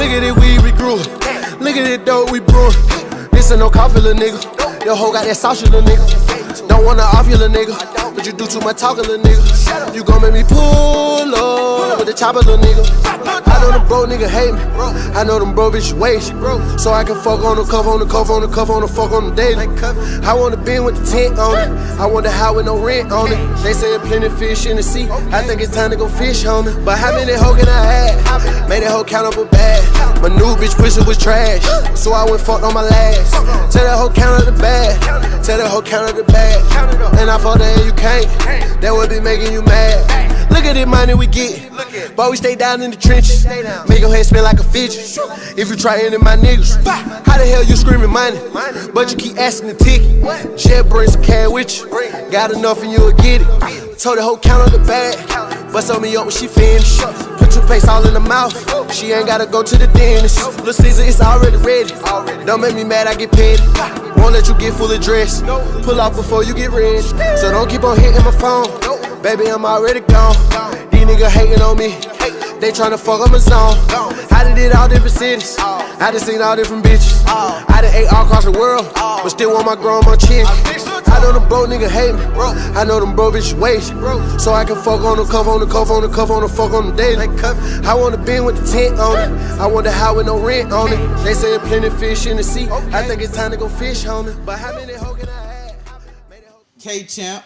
Look at it weed we grew. Look at it dope we brewin'. This ain't no coffee, little nigga. Your hoe got that sauce, little nigga. Don't wanna off you, little nigga, but you do too much talking, little nigga. You gon' make me pull up with the chopper, little nigga. I know them bro nigga hate me. I know them bro bitch wait. So I can fuck on the cuff, on the cuff, on the cuff, on the fuck on the daily. I wanna bin with the tent on it. I want the house with no rent on it. They say there's plenty fish in the sea. I think it's time to go fish on it. But how many hoe can I have? Made that hoe count up a bag. My new bitch pussy was trash, so I went fucked on my last. Tell that hoe count up the bag. Tell that hoe count up the bag. And I fuck that and you can't. That would be making you mad. Look at the money we get, but we stay down in the trenches. Make your head spin like a fidget. If you try any of my niggas, how the hell you screaming money? But you keep asking the ticket. Jet bring some cash with you. Got enough and you'll get it. Told the hoe count on the bag. Bust on me up when she finished. Put toothpaste all in the mouth. She ain't gotta go to the dentist. Little Caesar, it's already ready. Don't make me mad, I get petty. Won't let you get fully dressed. Pull off before you get ready. So don't keep on hitting my phone. Baby, I'm already gone. These niggas hating on me. They tryna fuck up my zone. I done did all different cities. I done seen all different bitches. I done ate all across the world, but still want my grown, my chick. I know them bro niggas hate me. I know them bro bitches wait. So I can fuck on the cuff, on the cuff, on the cuff, on the fuck on the daily. I want to bin with the tent on it. I want the house with no rent on it. They say there's plenty fish in the sea. I think it's time to go fish on it. But how many hoe can I have? Kchamp,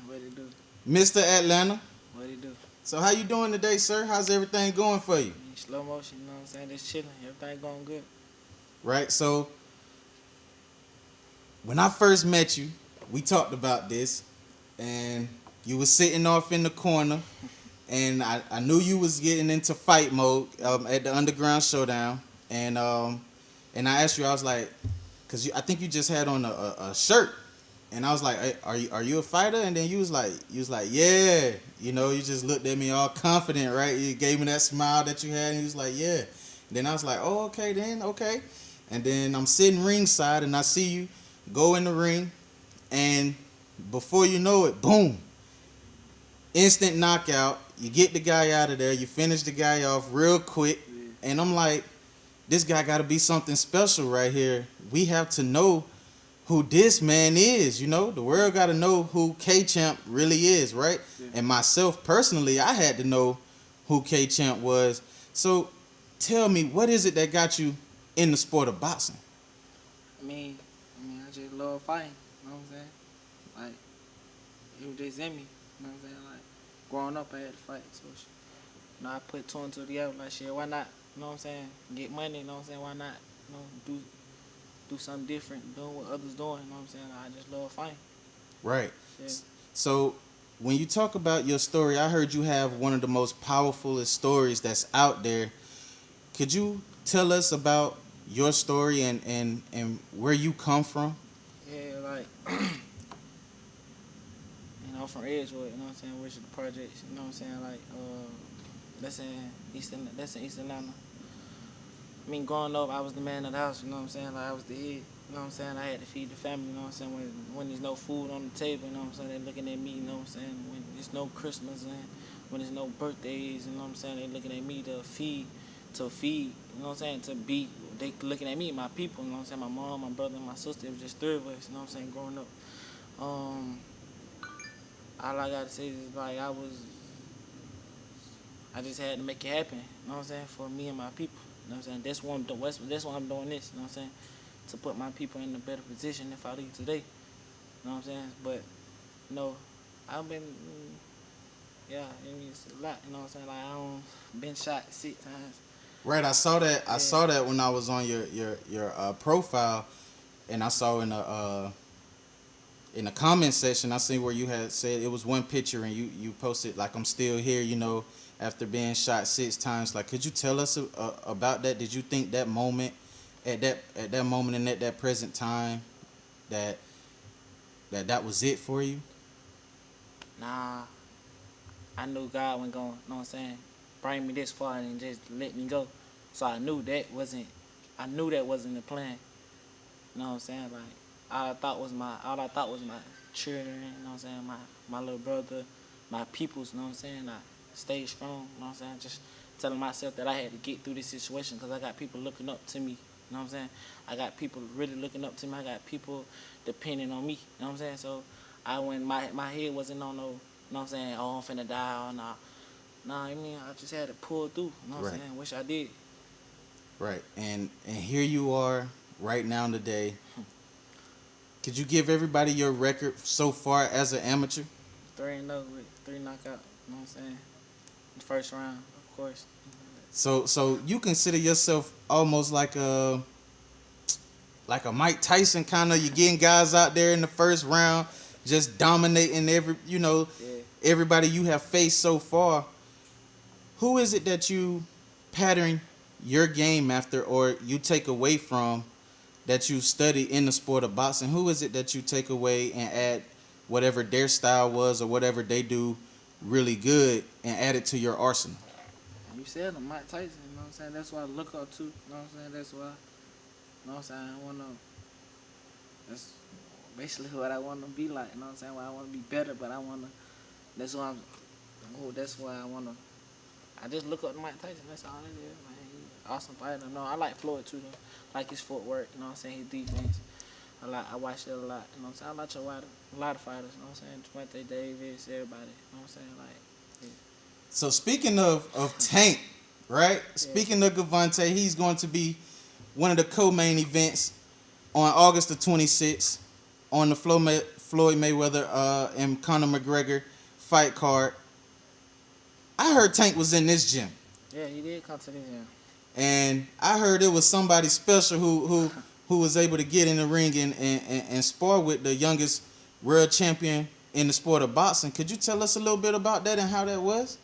What it do? Mr. Atlanta. What it do? So how you doing today, sir? How's everything going for you? In slow motion, you know what I'm saying? Just chilling. Everything going good. Right, so when I first met you, we talked about this, and you was sitting off in the corner, and I knew you was getting into fight mode at the Underground Showdown, and I asked you, I was like, cause I think you just had on a shirt, and I was like, hey, are you a fighter? And then you was like, yeah, you know, you just looked at me all confident, right? You gave me that smile that you had, and you was like, yeah. And then I was like, oh, okay, then, okay. And then I'm sitting ringside, and I see you go in the ring, and before you know it, boom, instant knockout. You get the guy out of there. You finish the guy off real quick. And I'm like, this guy got to be something special right here. We have to know who this man is, you know? The world got to know who Kchamp really is, right? Yeah. And myself, personally, I had to know who Kchamp was. So tell me, what is it that got you in the sport of boxing? I mean, I just love fighting. You know what I'm saying? Like, it was just in me. You know what I'm saying? Like, growing up, I had to fight. So, you know, I put two and two together. Like, shit, why not? You know what I'm saying? Get money. You know what I'm saying? Why not? You know, do something different, doing what others doing. You know what I'm saying? I just love fighting. Right. Yeah. So when you talk about your story, I heard you have one of the most powerful stories that's out there. Could you tell us about your story and where you come from? Yeah, like, you know, from Edgewood, you know what I'm saying, which is the projects, you know what I'm saying, like, that's in East Atlanta. I mean, growing up, I was the man of the house, you know what I'm saying, like, I was the head, you know what I'm saying, I had to feed the family, you know what I'm saying, when there's no food on the table, you know what I'm saying, they're looking at me, you know what I'm saying, when there's no Christmas and when there's no birthdays, you know what I'm saying, they're looking at me to feed, you know what I'm saying, to be, they looking at me, my people, you know what I'm saying, my mom, my brother, and my sister. It was just three of us, you know what I'm saying, growing up. All I gotta say is, like, I just had to make it happen, you know what I'm saying, for me and my people, you know what I'm saying. That's why I'm doing this, you know what I'm saying, to put my people in a better position if I leave today, you know what I'm saying. But, you know, I've been, yeah, I mean, it's a lot, you know what I'm saying, like, I've been shot 6 times. Right, I saw that. Yeah. I saw that when I was on your profile, and I saw in the comment section, I see where you had said it was one picture, and you posted like, I'm still here, you know, after being shot 6 times. Like, could you tell us about that? Did you think that moment, at that moment and at that present time, that was it for you? Nah, I knew God wasn't going, you know what I'm saying, bring me this far and just let me go. So I knew that wasn't the plan. You know what I'm saying? Like, all I thought was my children, you know what I'm saying, my little brother, my peoples, you know what I'm saying? I stayed strong, you know what I'm saying? Just telling myself that I had to get through this situation because I got people looking up to me. You know what I'm saying? I got people really looking up to me. I got people depending on me. You know what I'm saying? So my head wasn't on no, you know what I'm saying, oh, I'm finna die or nah. Nah, I mean, I just had to pull through. You know what I'm saying? Wish I did. Right. And here you are right now today. Could you give everybody your record so far as an amateur? 3-0 with 3 knockouts. You know what I'm saying? The first round, of course. So you consider yourself almost like a Mike Tyson kind of. You getting guys out there in the first round, just dominating everybody you have faced so far. Who is it that you pattern your game after, or you take away from, that you study in the sport of boxing? Who is it that you take away and add whatever their style was or whatever they do really good and add it to your arsenal? You said him, Mike Tyson, you know what I'm saying? That's what I look up to, you know what I'm saying? That's why, you know what I'm saying? That's basically what I want to be like, you know what I'm saying? Why I want to be better, but that's why I just look up to Mike Tyson, that's all it is, man. He awesome fighter. No, I like Floyd too, though. Like his footwork, you know what I'm saying? His defense. I watch it a lot, you know what I'm saying? I like a lot of fighters, you know what I'm saying? Devontae Davis, everybody, you know what I'm saying? Like, yeah. So speaking of Tank, right? Yeah. Speaking of Devontae, he's going to be one of the co-main events on August the 26th on the Floyd Mayweather and Conor McGregor fight card. I heard Tank was in this gym. Yeah, he did come to this gym. And I heard it was somebody special who was able to get in the ring and spar with the youngest world champion in the sport of boxing. Could you tell us a little bit about that and how that was?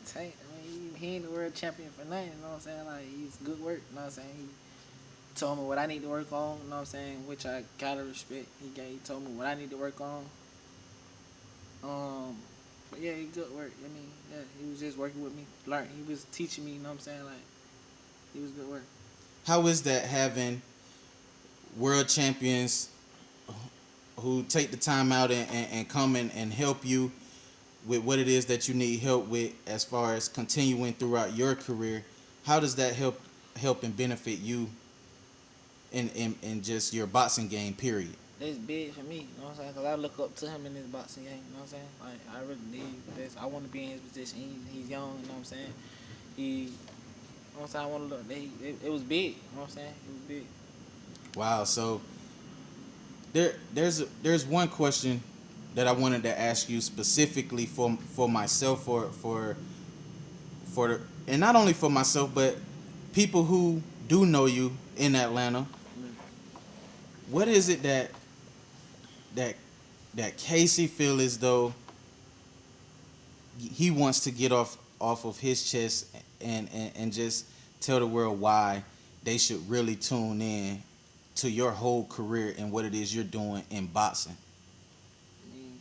Tank, I mean, he ain't the world champion for nothing, you know what I'm saying? Like, he's good work, you know what I'm saying? He told me what I need to work on, you know what I'm saying? Which I gotta respect. He told me what I need to work on. But yeah, he good work. I mean, yeah, he was just working with me, learning. He was teaching me, you know what I'm saying? Like, he was good work. How is that, having world champions who take the time out and come and help you with what it is that you need help with as far as continuing throughout your career? How does that help and benefit you in just your boxing game, period? It's big for me, you know what I'm saying? Because I look up to him in this boxing game, you know what I'm saying? Like, I really need this. I want to be in his position. He's young, you know what I'm saying? You know what I'm saying? I want to look. It was big, you know what I'm saying? It was big. Wow. So there's one question that I wanted to ask you specifically for myself, for and not only for myself, but people who do know you in Atlanta. What is it that Casey feel as though he wants to get off of his chest and just tell the world why they should really tune in to your whole career and what it is you're doing in boxing? I mean,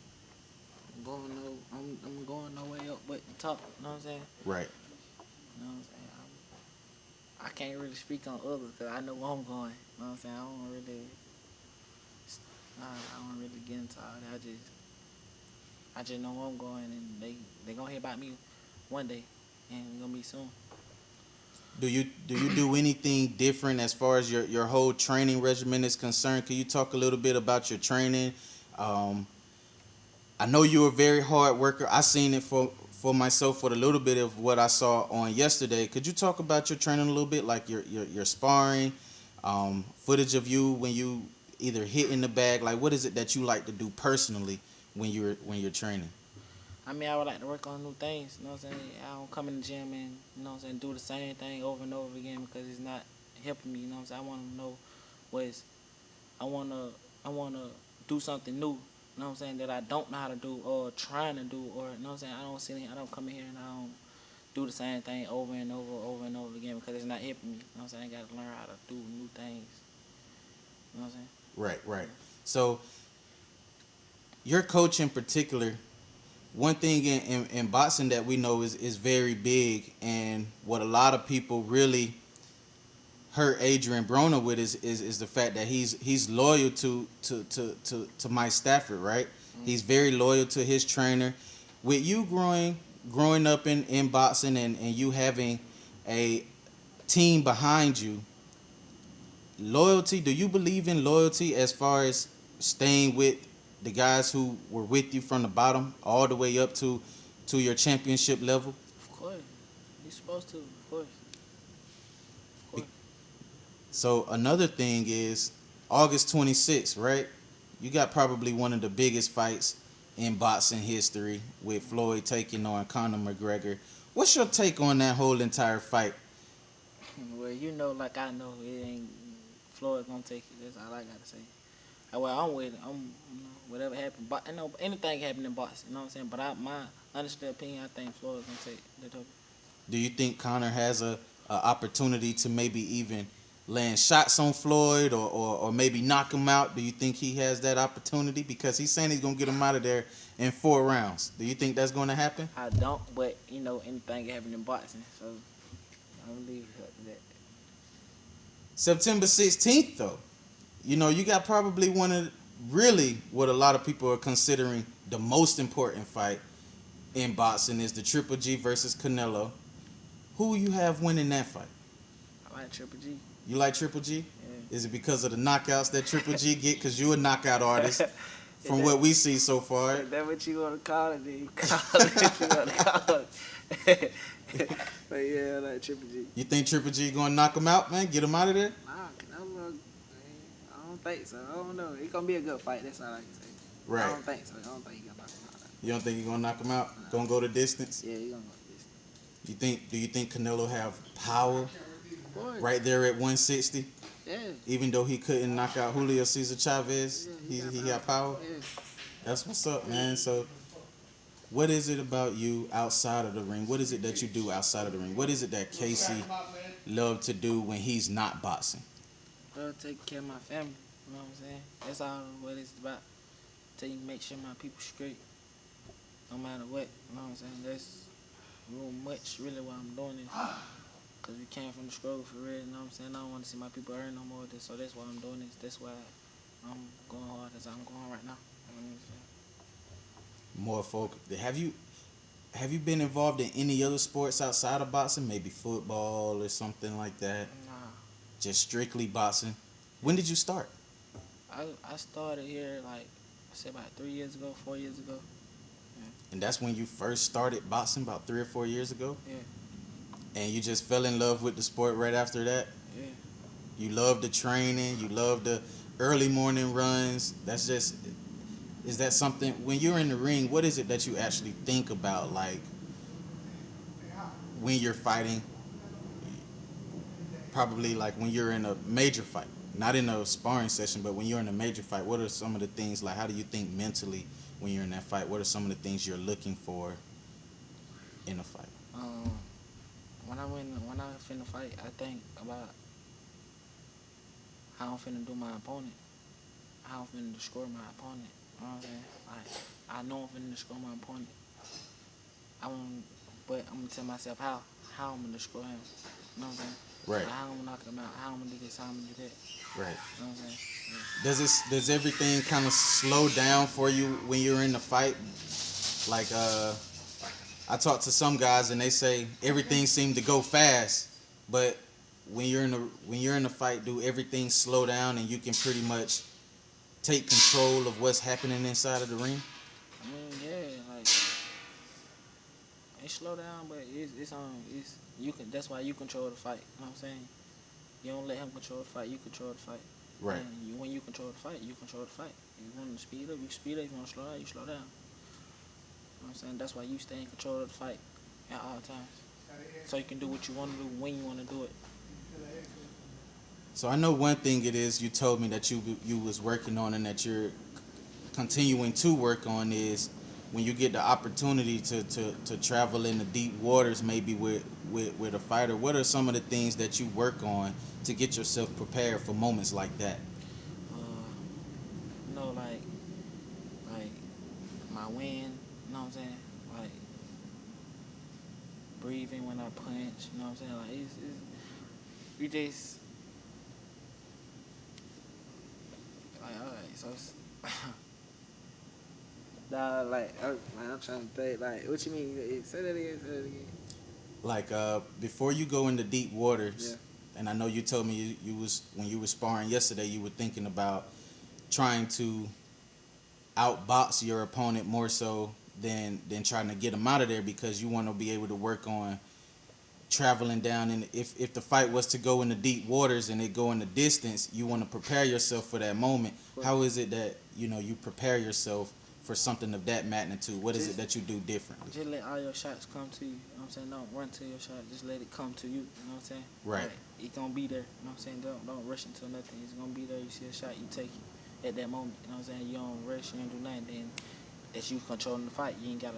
I'm going nowhere up but the top, you know what I'm saying? Right. You know what I'm saying? I can't really speak on others because I know where I'm going, you know what I'm saying? I don't really get into all that. I just know where I'm going, and they gonna hear about me one day, and it's gonna be soon. Do you do anything different as far as your whole training regimen is concerned? Can you talk a little bit about your training? I know you're a very hard worker. I seen it for myself for the little bit of what I saw on yesterday. Could you talk about your training a little bit, like your sparring, footage of you when you either hit in the bag? Like, what is it that you like to do personally when you're training? I mean, I would like to work on new things, you know what I'm saying? I don't come in the gym and, you know what I'm saying, do the same thing over and over again because it's not helping me, you know what I'm saying? I want to know I want to do something new, you know what I'm saying, that I don't know how to do or trying to do, or, you know what I'm saying, I don't come in here and I don't do the same thing over and over again because it's not helping me, you know what I'm saying? I got to learn how to do new things, you know what I'm saying? Right. So, your coach in particular, one thing in boxing that we know is very big, and what a lot of people really hurt Adrian Broner with is the fact that he's loyal to Mike Stafford, right? Mm-hmm. He's very loyal to his trainer. With you growing growing up in boxing and you having a team behind you, loyalty, do you believe in loyalty as far as staying with the guys who were with you from the bottom all the way up to your championship level? Of course. You're supposed to, of course. Of course. So another thing is August 26th, right? You got probably one of the biggest fights in boxing history with Floyd taking on Conor McGregor. What's your take on that whole entire fight? Well, you know, like I know, it ain't Floyd gonna take it. That's all I gotta say. Well, I'm with it. Whatever happened, but I know anything happen in boxing. You know what I'm saying? But my honest opinion, I think Floyd's gonna take the W. Do you think Conor has a opportunity to maybe even land shots on Floyd or maybe knock him out? Do you think he has that opportunity? Because he's saying he's gonna get him out of there in 4 rounds. Do you think that's gonna happen? I don't, but you know, anything can happen in boxing, so I don't leave it up to that. September 16th, though, you know, you got probably one of really what a lot of people are considering the most important fight in boxing is the Triple G versus Canelo. Who you have winning that fight? I like Triple G. You like Triple G? Yeah. Is it because of the knockouts that Triple G get? Because you're a knockout artist from what we see so far. Is that what you want to call it? Then you call it what you want to call it. But yeah, I like Triple G. You think Triple G gonna knock him out, man? Get him out of there? Nah, Canelo, I don't think so. I don't know. It's gonna be a good fight. That's all I can say. Right. I don't think so. I don't think he's gonna knock him out. You don't think he's gonna knock him out? Gonna go the distance? Yeah, he's gonna go this. Do you think Canelo have power Of course. right there at 160? Yeah. Even though he couldn't knock out Julio Cesar Chavez, Yeah, he got power. Yeah. That's what's up, man. So, what is it about you outside of the ring? What is it that you do outside of the ring? What is it that Casey loved to do when he's not boxing? Take care of my family. You know what I'm saying? That's all what it's about. Make sure my people straight. No matter what. You know what I'm saying? That's real much really why I'm doing this. Because we came from the struggle for real. You know what I'm saying? I don't want to see my people earn no more of this. So that's why I'm doing this. That's why I'm going hard as I'm going right now. You know what I'm saying? More folk. Have you been involved in any other sports outside of boxing? Maybe football or something like that? Nah. Just strictly boxing. When did you start? I started here like, I say about 3 years ago, 4 years ago. And that's when you first started boxing, about 3 or 4 years ago? Yeah. And you just fell in love with the sport right after that? Yeah. You love the training, you love the early morning runs. That's just, is that something, when you're in the ring, what is it that you actually think about, like, when you're fighting? Probably like when you're in a major fight, not in a sparring session, but when you're in a major fight, what are some of the things, like, how do you think mentally when you're in that fight? What are some of the things you're looking for in a fight? When I finna fight, I think about how I'm finna do my opponent, how I'm finna destroy my opponent. You know what I'm saying? Like, I know I'm finna destroy my opponent. But I'm gonna tell myself how I'm gonna destroy him. You know what I'm saying? Right. Like, how I'm gonna knock him out. How I'm gonna do this. How I'm gonna do that. Right. You know what I'm saying? Yeah. Does everything kind of slow down for you when you're in the fight? Like, I talk to some guys and they say everything seemed to go fast, but when you're in the fight, do everything slow down and you can pretty much take control of what's happening inside of the ring? I mean, yeah, like it slow down, but it's you can. That's why you control the fight. You know what I'm saying? You don't let him control the fight. You control the fight. Right. And when you control the fight, you control the fight. If you want to speed up, you speed up. If you want to slow down, you slow down. You know what I'm saying? That's why you stay in control of the fight at all times. So you can do what you want to do when you want to do it. So I know one thing it is you told me that you was working on and that you're continuing to work on is when you get the opportunity to travel in the deep waters, maybe with a fighter. What are some of the things that you work on to get yourself prepared for moments like that? You know, like my wind. You know what I'm saying? Like breathing when I punch. You know what I'm saying? Like you just like, alright. So Nah, like, I'm trying to think. Like, what you mean? Say that again. Say that again. Like before you go into deep waters, Yeah. and I know you told me you was when you were sparring yesterday, you were thinking about trying to outbox your opponent more so than trying to get him out of there because you want to be able to work on traveling down. And if the fight was to go into deep waters and it go in the distance, you want to prepare yourself for that moment. How is it that you prepare yourself for something of that magnitude? What is it that you do differently? Just let all your shots come to you. You know what I'm saying? Don't run to your shot. Just let it come to you. You know what I'm saying? Right. Like, it's gonna be there. You know what I'm saying? Don't rush into nothing. It's gonna be there. You see a shot, you take it at that moment. You know what I'm saying? You don't rush. You don't do nothing. Then that's you controlling the fight. You ain't gotta.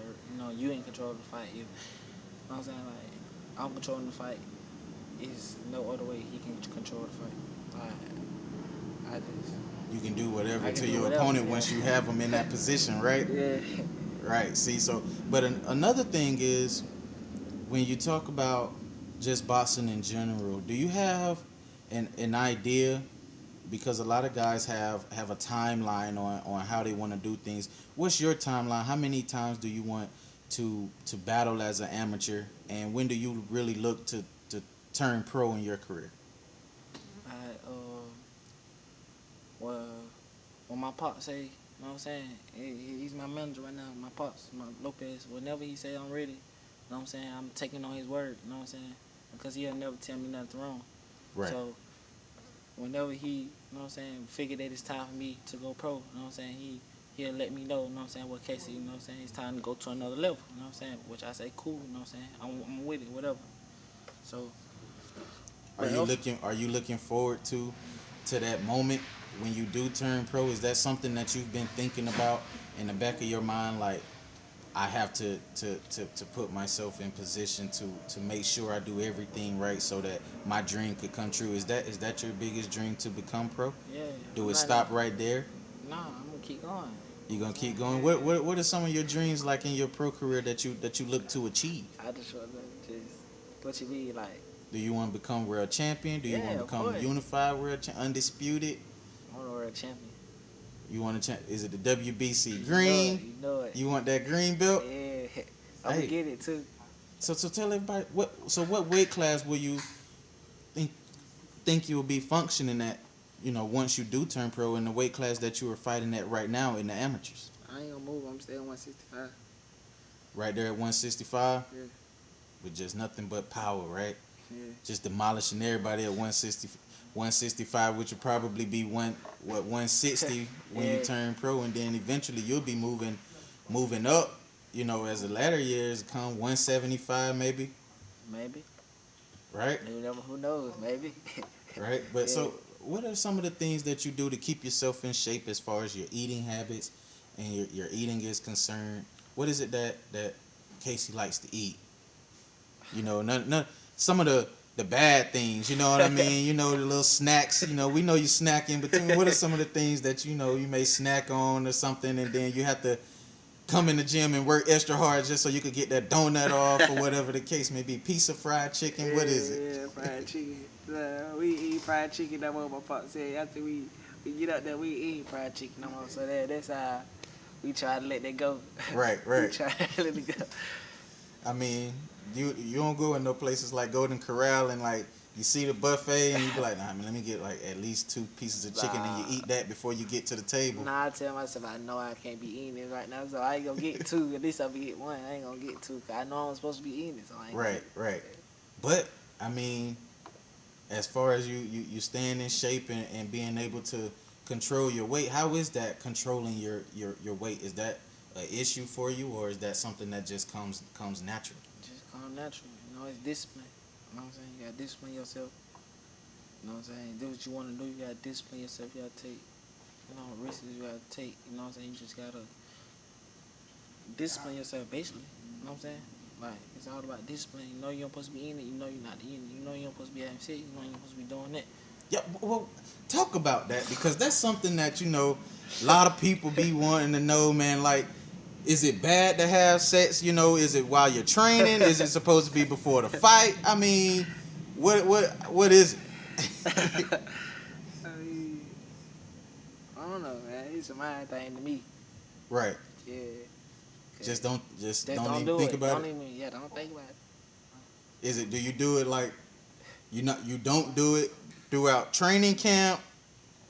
You ain't controlling the fight. You know what I'm saying? Like, I'm controlling the fight. Is no other way he can control the fight. I just. You can do whatever to do your whatever, opponent yeah. once you have them in that position, right? Yeah. Right. See, so, but another thing is when you talk about just boxing in general, do you have an idea? Because a lot of guys have a timeline on how they want to do things. What's your timeline? How many times do you want to battle as an amateur, and when do you really look to turn pro in your career? Well, when my pops say, you know what I'm saying, he's my manager right now, my pops, my Lopez, whenever he say I'm ready, you know what I'm saying, I'm taking on his word, you know what I'm saying, because he'll never tell me nothing wrong. Right. So, whenever he, you know what I'm saying, figure that it's time for me to go pro, you know what I'm saying, he'll let me know, you know what I'm saying, what Casey, you know what I'm saying, it's time to go to another level, you know what I'm saying, which I say, cool, you know what I'm saying, I'm with it, whatever. So, Are you looking forward to that moment when you do turn pro? Is that something that you've been thinking about in the back of your mind? Like, I have to put myself in position to make sure I do everything right so that my dream could come true. Is that your biggest dream, to become pro? Yeah. Do it stop right there? Nah, I'm gonna keep going. You gonna keep going? What are some of your dreams like in your pro career that you look to achieve? I just want to just what you mean, like. Do you want to become world champion? Do you want to become unified world undisputed? I want a world champion. You want to is it the WBC green? You know it. You want that green belt? Yeah, I'm gonna get it too. So tell everybody what weight class will you think you will be functioning at? Once you do turn pro, in the weight class that you are fighting at right now in the amateurs. I ain't gonna move. I'm staying 165. Right there at 165. Yeah. With just nothing but power, right? Yeah. Just demolishing everybody at 165, which would probably be 160 when you turn pro, and then eventually you'll be moving up. As the latter years come, 175 maybe. Maybe. Right. Who knows? Maybe. Right. But so, what are some of the things that you do to keep yourself in shape as far as your eating habits and your eating is concerned? What is it that Casey likes to eat? None some of the bad things, you know what I mean? The little snacks, we know you snack in between. What are some of the things that you may snack on or something, and then you have to come in the gym and work extra hard just so you could get that donut off or whatever the case may be? Piece of fried chicken, Yeah, what is it? Yeah, fried chicken. We eat fried chicken. That's what my pop said. After we get up there, we eat fried chicken. So that's how we try to let that go. Right. We try to let it go. I mean, you don't go in no places like Golden Corral and like you see the buffet and you be like, nah, man, let me get like at least 2 pieces of chicken and you eat that before you get to the table. Nah, I tell myself I know I can't be eating it right now, so I ain't gonna get 2. At least I'll be getting 1. I ain't gonna get 2 because I know I'm supposed to be eating it, so I ain't Right. But I mean, as far as you staying in shape and being able to control your weight, how is that controlling your weight? Is that an issue for you, or is that something that just comes natural? Just come natural. It's discipline. You know what I'm saying? You gotta discipline yourself. You know what I'm saying? Do what you want to do. You gotta discipline yourself. You gotta take, risks you gotta take. You know what I'm saying? You just gotta discipline yourself, basically. You know what I'm saying? Like, it's all about discipline. You know you're supposed to be eating it. You know you're not eating it. You know you're supposed to be having sex. You know you're supposed to be doing that. Yeah, well, talk about that, because that's something that, a lot of people be wanting to know, man. Like, is it bad to have sex? Is it while you're training? Is it supposed to be before the fight? I mean, what is it? I mean, I don't know, man. It's a mind thing to me. Right. Yeah. Just don't even do think it. about Don't it. even, don't think about it. Is it? Do you do it like you don't do it throughout training camp?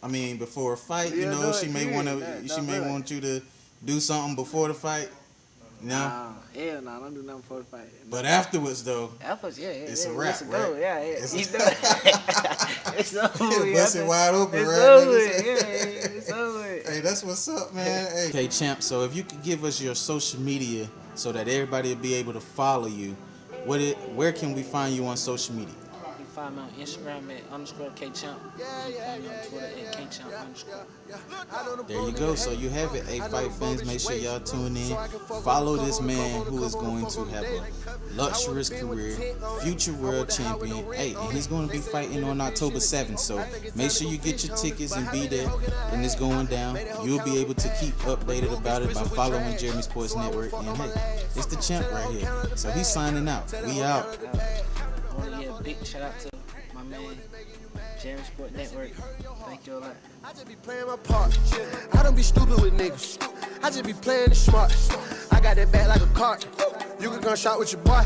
I mean, before a fight, you Yeah, know, no, she may yeah, want that- to. that She may really. want you to do something before the fight. No, Hell no, don't do nothing before the fight. but afterwards though, Afterwards, it's a yeah, wrap, let's go. right? Yeah, It's you know it. It's over. with. bust it wide open, It's right? over. with. Yeah, it's over. with. Hey, that's what's up, man. Hey, Kchamp. So if you could give us your social media so that everybody will be able to follow you, where can we find you on social media? You can find me on Instagram at _Kchamp. You can find me on Twitter at Kchamp_. There you go. So you have it. Hey, fight fans, make sure y'all tune in. Follow this man who is going to have a luxurious career, future world champion. Hey, and he's going to be fighting on October 7th. So make sure you get your tickets and be there when it's going down. You'll be able to keep updated about it by following Jeremy Sports Network. And hey, it's the champ right here. So he's signing out. We out. I want to give a big shout out to my man, Jeremy Sport Network. Thank you a lot. I just be playing my part. I don't be stupid with niggas. I just be playing it smart. I got that back like a cart. You can come shot with your boy.